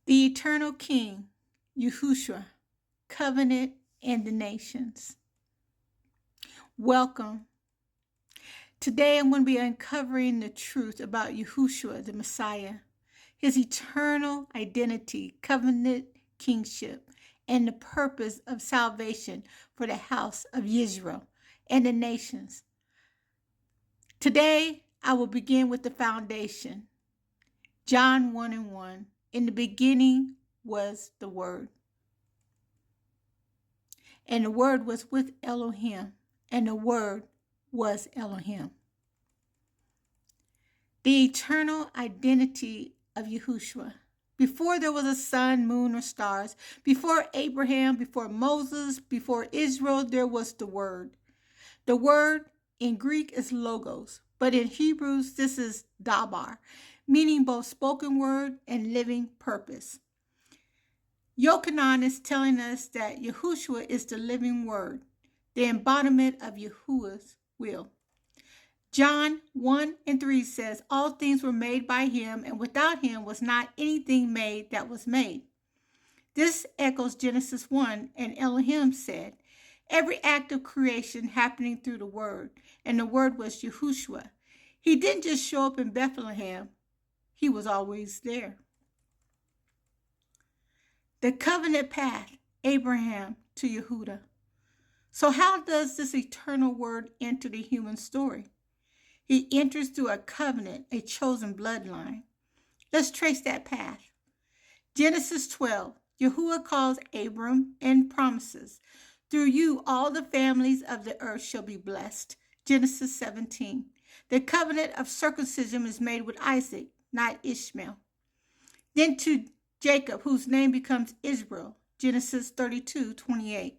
The eternal King, Yahusha, covenant and the nations. Welcome. Today I'm going to be uncovering the truth about Yahusha, the Messiah, his eternal identity, covenant kingship, and the purpose of salvation for the house of Israel and the nations. Today I will begin with the foundation. John 1:1. In the beginning was the Word. And the Word was with Elohim, and the Word was Elohim. The eternal identity of Yahushua. Before there was a sun, moon, or stars, before Abraham, before Moses, before Israel, there was the Word. The word in Greek is logos, but in Hebrews, this is dabar, meaning both spoken word and living purpose. Yochanan is telling us that Yahushua is the living word, the embodiment of Yahuwah's will. John 1:3 says, all things were made by him, and without him was not anything made that was made. This echoes Genesis 1, and Elohim said, every act of creation happening through the Word, and the Word was Yahushua. He didn't just show up in Bethlehem, he was always there. The covenant path, Abraham to Yehuda. So how does this eternal Word enter the human story? He enters through a covenant, a chosen bloodline. Let's trace that path. Genesis 12, Yahuwah calls Abram and promises, through you all the families of the earth shall be blessed. Genesis 17. The covenant of circumcision is made with Isaac, not Ishmael. Then to Jacob, whose name becomes Israel. Genesis 32:28.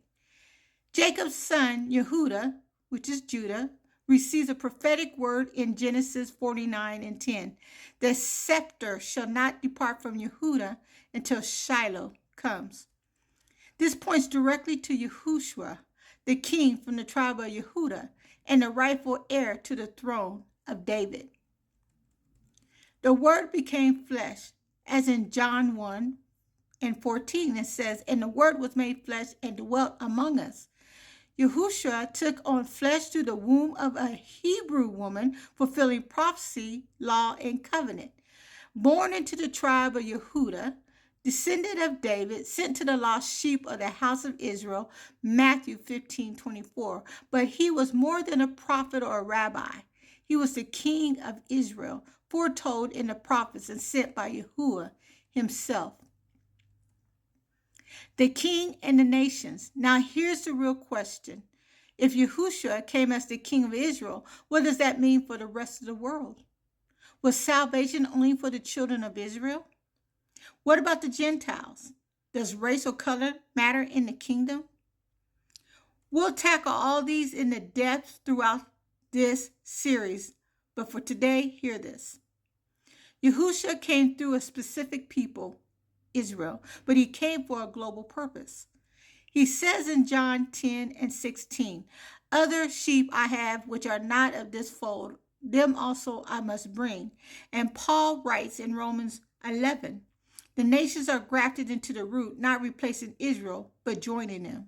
Jacob's son, Yehuda, which is Judah, receives a prophetic word in Genesis 49:10. The scepter shall not depart from Yehuda until Shiloh comes. This points directly to Yahushua, the king from the tribe of Yehuda, and the rightful heir to the throne of David. The word became flesh, as in John 1:14, it says, and the word was made flesh and dwelt among us. Yahusha took on flesh through the womb of a Hebrew woman, fulfilling prophecy, law, and covenant. Born into the tribe of Yehuda, descendant of David, sent to the lost sheep of the house of Israel, Matthew 15:24. But he was more than a prophet or a rabbi. He was the king of Israel, foretold in the prophets and sent by Yahuwah himself. The king and the nations. Now here's the real question. If Yahushua came as the king of Israel, what does that mean for the rest of the world? Was salvation only for the children of Israel? What about the Gentiles? Does race or color matter in the kingdom? We'll tackle all these in the depth throughout this series, but for today, hear this. Yahusha came through a specific people, Israel, but he came for a global purpose. He says in John 10:16, other sheep I have which are not of this fold, them also I must bring. And Paul writes in Romans 11, the nations are grafted into the root, not replacing Israel, but joining them.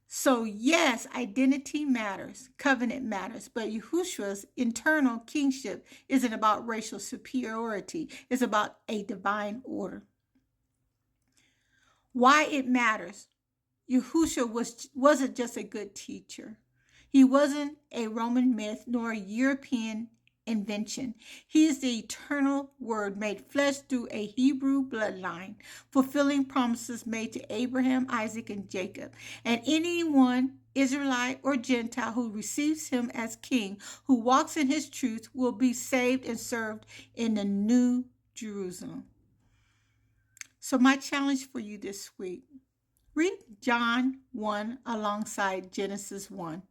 So yes, identity matters, covenant matters, but Yahushua's internal kingship isn't about racial superiority. It's about a divine order. Why it matters. Yahusha wasn't just a good teacher. He wasn't a Roman myth nor a European invention. He is the eternal word made flesh through a Hebrew bloodline, fulfilling promises made to Abraham, Isaac, and Jacob. And anyone, Israelite or Gentile, who receives him as king, who walks in his truth, will be saved and served in the new Jerusalem. So my challenge for you this week, read John 1 alongside Genesis 1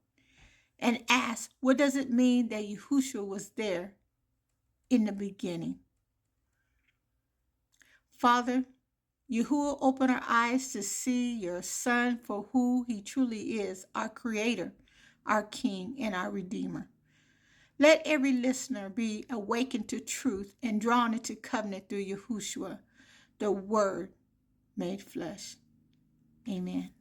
and ask, what does it mean that Yahushua was there in the beginning? Father, Yahuwah, open our eyes to see your Son for who he truly is, our Creator, our King, and our Redeemer. Let every listener be awakened to truth and drawn into covenant through Yahushua, the Word made flesh. Amen.